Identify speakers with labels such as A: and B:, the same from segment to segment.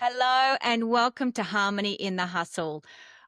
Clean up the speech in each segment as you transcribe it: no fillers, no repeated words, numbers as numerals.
A: Hello and welcome to Harmony in the Hustle.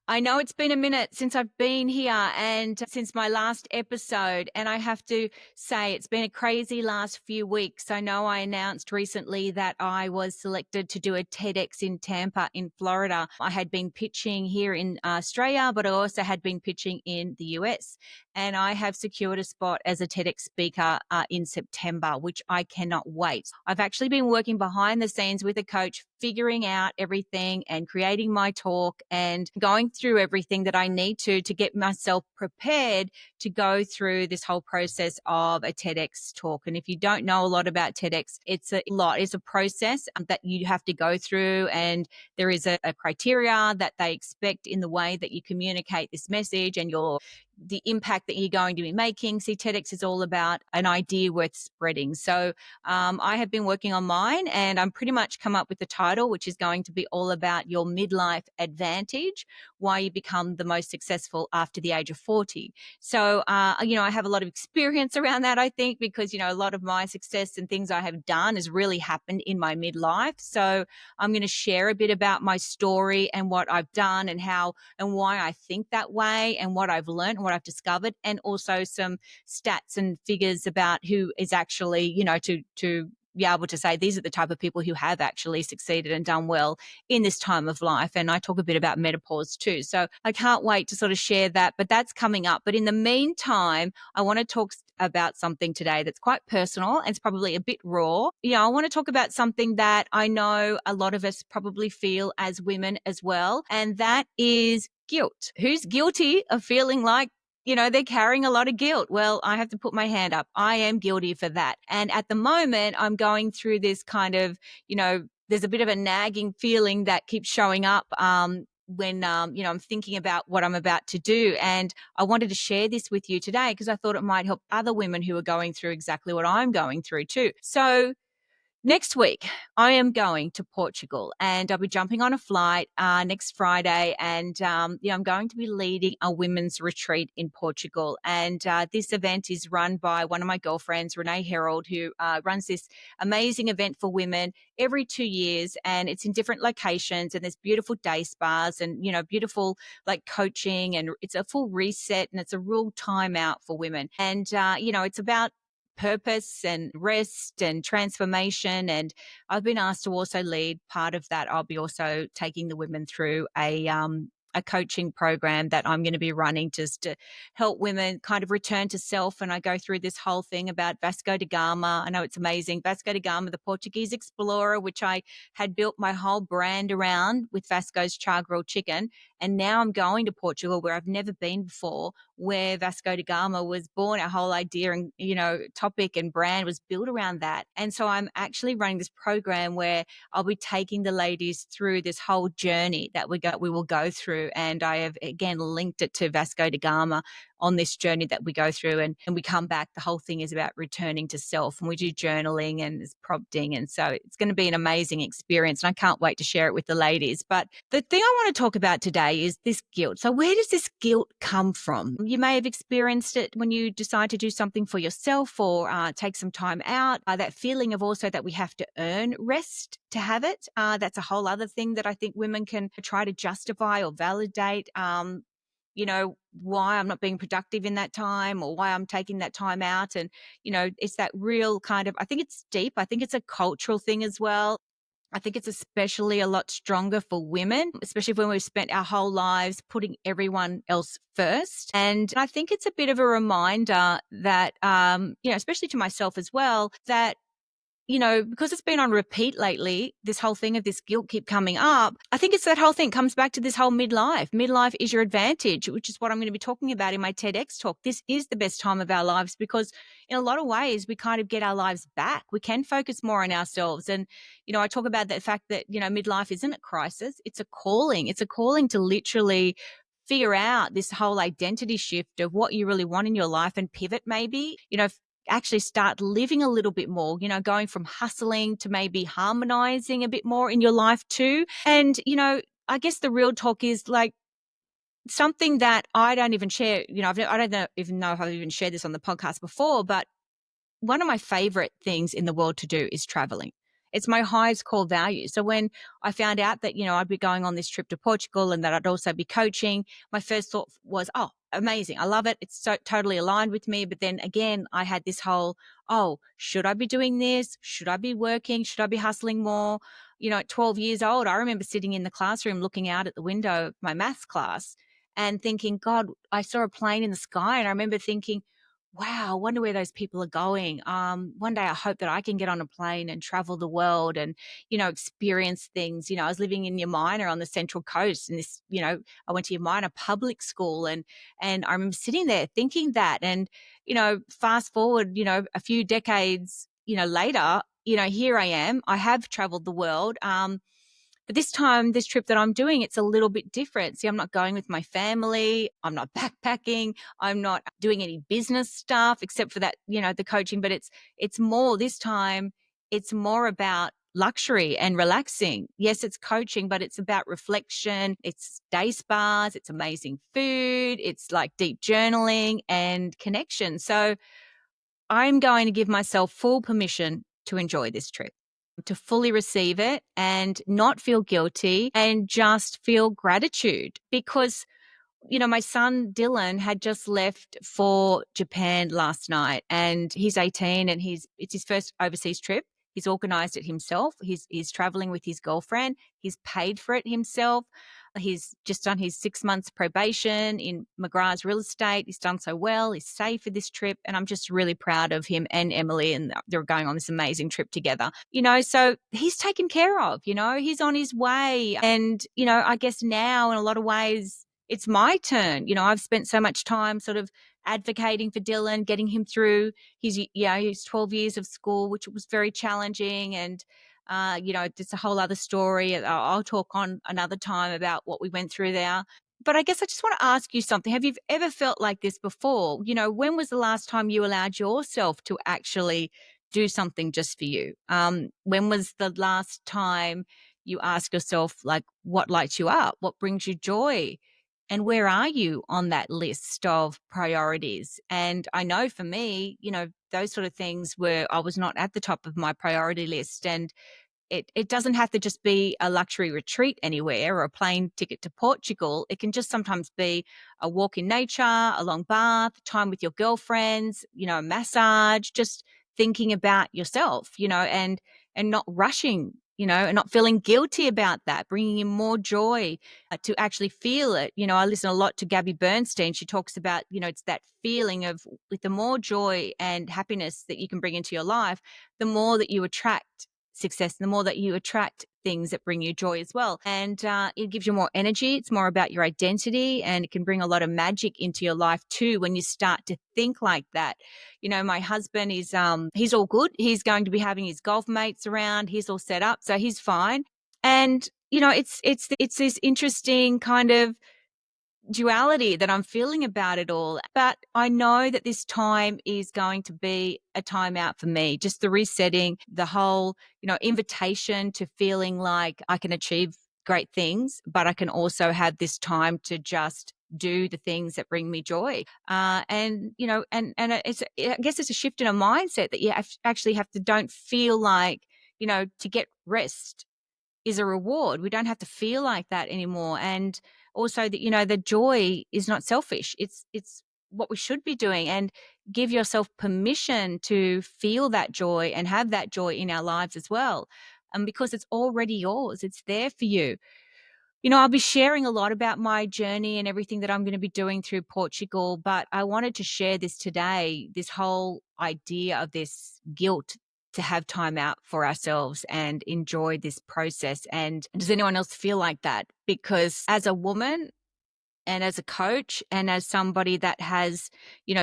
A: I know it's been a minute since I've been here and since my last episode, and I have to say it's been a crazy last few weeks. I know I announced recently that I was selected to do a TEDx in Tampa in Florida. I had been pitching here in Australia, but I also had been pitching in the US, and I have secured a spot as a TEDx speaker in September, which I cannot wait. I've actually been working behind the scenes with a coach, figuring out everything and creating my talk and going through everything that I need to get myself prepared to go through this whole process of a TEDx talk. And if you don't know a lot about TEDx, it's a lot. It's a process that you have to go through, and there is a criteria that they expect in the way that you communicate this message and the impact that you're going to be making. See, TEDx is all about an idea worth spreading. So I have been working on mine, and I'm pretty much come up with the title, which is going to be all about your midlife advantage, why you become the most successful after the age of 40. So, I have a lot of experience around that, I think, because, a lot of my success and things I have done has really happened in my midlife. So I'm going to share a bit about my story and what I've done and how and why I think that way and what I've learned and what I've discovered, and also some stats and figures about who is actually, to be able to say these are the type of people who have actually succeeded and done well in this time of life. And I talk a bit about menopause too. So I can't wait to sort of share that, but that's coming up. But in the meantime, I want to talk about something today that's quite personal and it's probably a bit raw. I want to talk about something that I know a lot of us probably feel as women as well, and that is guilt. Who's guilty of feeling like they're carrying a lot of guilt? Well, I have to put my hand up. I am guilty for that. And at the moment, I'm going through this kind of, there's a bit of a nagging feeling that keeps showing up when, I'm thinking about what I'm about to do. And I wanted to share this with you today because I thought it might help other women who are going through exactly what I'm going through too. So next week, I am going to Portugal, and I'll be jumping on a flight next Friday. And, I'm going to be leading a women's retreat in Portugal. And this event is run by one of my girlfriends, Renee Herold, who runs this amazing event for women every 2 years. And it's in different locations, and there's beautiful day spas and, beautiful like coaching. And it's a full reset, and it's a real time out for women. And, it's about purpose and rest and transformation. And I've been asked to also lead part of that. I'll be also taking the women through a coaching program that I'm going to be running just to help women kind of return to self. And I go through this whole thing about Vasco da Gama. I know it's amazing. Vasco da Gama, the Portuguese explorer, which I had built my whole brand around with Vasco's char-grilled chicken. And now I'm going to Portugal, where I've never been before, where Vasco da Gama was born. Our whole idea and, topic and brand was built around that. And so I'm actually running this program where I'll be taking the ladies through this whole journey that we will go through. And I have, again, linked it to Vasco da Gama on this journey that we go through, and we come back. The whole thing is about returning to self, and we do journaling and there's prompting. And so it's going to be an amazing experience, and I can't wait to share it with the ladies. But the thing I want to talk about today is this guilt. So where does this guilt come from? You may have experienced it when you decide to do something for yourself or take some time out. That feeling of also that we have to earn rest to have it. That's a whole other thing that I think women can try to justify or validate. Why I'm not being productive in that time, or why I'm taking that time out. And, it's that real kind of, I think it's deep. I think it's a cultural thing as well. I think it's especially a lot stronger for women, especially when we've spent our whole lives putting everyone else first. And I think it's a bit of a reminder that, especially to myself as well, that because it's been on repeat lately, this whole thing of this guilt keep coming up. I think it's that whole thing comes back to this whole midlife. Midlife is your advantage, which is what I'm going to be talking about in my TEDx talk. This is the best time of our lives because in a lot of ways, we kind of get our lives back. We can focus more on ourselves. And, I talk about the fact that, midlife isn't a crisis. It's a calling. It's a calling to literally figure out this whole identity shift of what you really want in your life and pivot maybe, actually start living a little bit more, going from hustling to maybe harmonizing a bit more in your life too. And, I guess the real talk is like something that I don't even share, I don't even know if I've even shared this on the podcast before, but one of my favorite things in the world to do is traveling. It's my highest core value. So when I found out that, I'd be going on this trip to Portugal and that I'd also be coaching, my first thought was, oh, amazing. I love it. It's so totally aligned with me. But then again, I had this whole, oh, should I be doing this? Should I be working? Should I be hustling more? At 12 years old, I remember sitting in the classroom looking out at the window of my maths class and thinking, God, I saw a plane in the sky. And I remember thinking, wow, I wonder where those people are going. One day I hope that I can get on a plane and travel the world and, experience things. I was living in Yamina on the Central Coast, and I went to Yamina public school, and I remember sitting there thinking that. And, fast forward, a few decades, later, here I am. I have traveled the world. But this time, this trip that I'm doing, it's a little bit different. See, I'm not going with my family. I'm not backpacking. I'm not doing any business stuff except for that, the coaching. But it's more this time, it's more about luxury and relaxing. Yes, it's coaching, but it's about reflection. It's day spas. It's amazing food. It's like deep journaling and connection. So I'm going to give myself full permission to enjoy this trip, to fully receive it and not feel guilty and just feel gratitude because my son Dylan had just left for Japan last night, and he's 18 and it's his first overseas trip. He's organized it himself. He's traveling with his girlfriend. He's paid for it himself. He's just done his 6 months probation in McGrath's real estate. He's done so well. He's safe for this trip. And I'm just really proud of him and Emily. And they're going on this amazing trip together. So he's taken care of, he's on his way. And, I guess now in a lot of ways, it's my turn. I've spent so much time sort of advocating for Dylan, getting him through his 12 years of school, which was very challenging. And, it's a whole other story. I'll talk on another time about what we went through there. But I guess I just want to ask you something. Have you ever felt like this before? When was the last time you allowed yourself to actually do something just for you? When was the last time you asked yourself, like, what lights you up? What brings you joy? And where are you on that list of priorities? And I know for me, those sort of things I was not at the top of my priority list. And it doesn't have to just be a luxury retreat anywhere or a plane ticket to Portugal. It can just sometimes be a walk in nature, a long bath, time with your girlfriends, a massage, just thinking about yourself, and not rushing, and not feeling guilty about that, bringing in more joy to actually feel it. I listen a lot to Gabby Bernstein. She talks about, it's that feeling of with the more joy and happiness that you can bring into your life, the more that you attract success, the more that you attract things that bring you joy as well. And it gives you more energy. It's more about your identity, and it can bring a lot of magic into your life too when you start to think like that. My husband is he's all good. He's going to be having his golf mates around. He's all set up, so he's fine. And it's this interesting kind of duality that I'm feeling about it all. But I know that this time is going to be a time out for me, just the resetting, the whole, invitation to feeling like I can achieve great things, but I can also have this time to just do the things that bring me joy. And I guess it's a shift in a mindset that you actually have to don't feel like, to get rest is a reward. We don't have to feel like that anymore. And also that, the joy is not selfish. It's what we should be doing, and give yourself permission to feel that joy and have that joy in our lives as well. Because it's already yours. It's there for you. I'll be sharing a lot about my journey and everything that I'm going to be doing through Portugal, but I wanted to share this today, this whole idea of this guilt to have time out for ourselves and enjoy this process. And does anyone else feel like that? Because as a woman and as a coach and as somebody that has,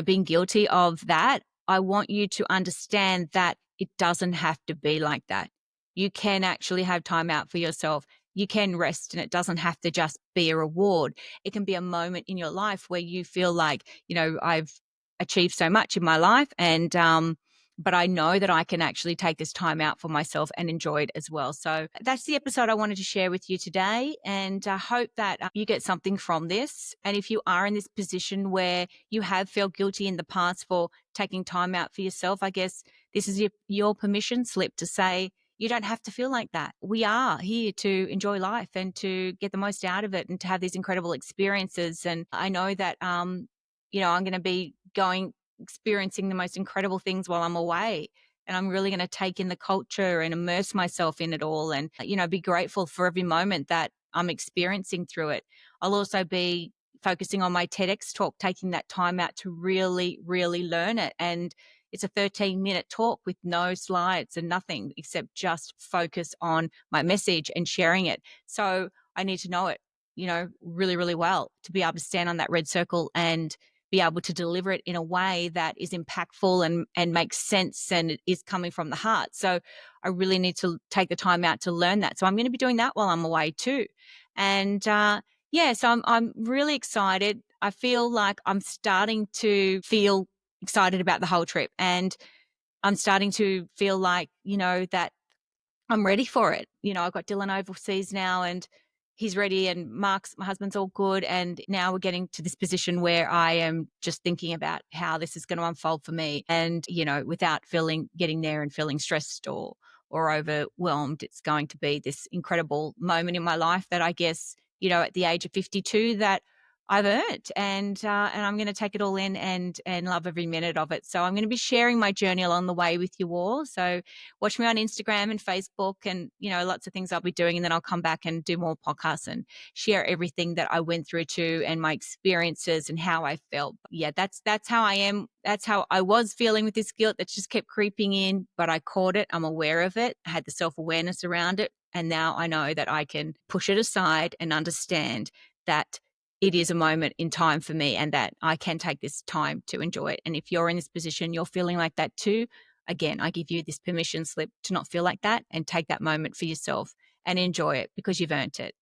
A: been guilty of that, I want you to understand that it doesn't have to be like that. You can actually have time out for yourself. You can rest, and it doesn't have to just be a reward. It can be a moment in your life where you feel like, I've achieved so much in my life, and but I know that I can actually take this time out for myself and enjoy it as well. So that's the episode I wanted to share with you today. And I hope that you get something from this. And if you are in this position where you have felt guilty in the past for taking time out for yourself, I guess this is your permission slip to say, you don't have to feel like that. We are here to enjoy life and to get the most out of it and to have these incredible experiences. And I know that, I'm going to be experiencing the most incredible things while I'm away. And I'm really going to take in the culture and immerse myself in it all and, be grateful for every moment that I'm experiencing through it. I'll also be focusing on my TEDx talk, taking that time out to really, really learn it. And it's a 13-minute talk with no slides and nothing except just focus on my message and sharing it. So I need to know it, really, really well to be able to stand on that red circle and be able to deliver it in a way that is impactful and makes sense and it is coming from the heart. So I really need to take the time out to learn that. So I'm going to be doing that while I'm away too. And so I'm really excited. I feel like I'm starting to feel excited about the whole trip, and I'm starting to feel like, that I'm ready for it. I've got Dylan overseas now and he's ready, and my husband's all good. And now we're getting to this position where I am just thinking about how this is going to unfold for me. And, without getting there and feeling stressed or overwhelmed, it's going to be this incredible moment in my life that I guess, at the age of 52 that I've earned, and I'm going to take it all in and love every minute of it. So I'm going to be sharing my journey along the way with you all. So watch me on Instagram and Facebook, and lots of things I'll be doing, and then I'll come back and do more podcasts and share everything that I went through too, and my experiences and how I felt. Yeah, that's how I am. That's how I was feeling with this guilt that just kept creeping in, but I caught it. I'm aware of it. I had the self-awareness around it, and now I know that I can push it aside and understand that it is a moment in time for me and that I can take this time to enjoy it. And if you're in this position, you're feeling like that too, again, I give you this permission slip to not feel like that and take that moment for yourself and enjoy it because you've earned it.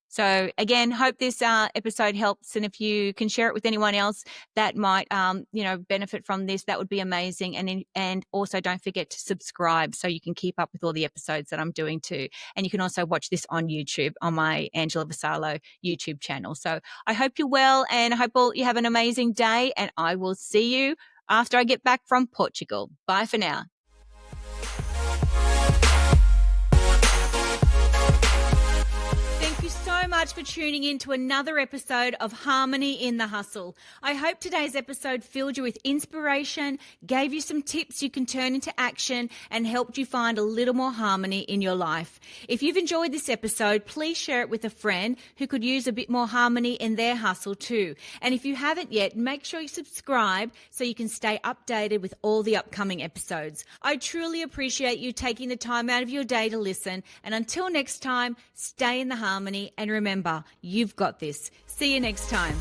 A: So again, hope this episode helps. And if you can share it with anyone else that might, benefit from this, that would be amazing. And also don't forget to subscribe so you can keep up with all the episodes that I'm doing too. And you can also watch this on YouTube on my Angela Vassallo YouTube channel. So I hope you're well, and I hope you have an amazing day, and I will see you after I get back from Portugal. Bye for now. So much for tuning in to another episode of Harmony in the Hustle. I hope today's episode filled you with inspiration, gave you some tips you can turn into action, and helped you find a little more harmony in your life. If you've enjoyed this episode, please share it with a friend who could use a bit more harmony in their hustle too. And if you haven't yet, make sure you subscribe so you can stay updated with all the upcoming episodes. I truly appreciate you taking the time out of your day to listen. And until next time, stay in the harmony, and remember, you've got this. See you next time.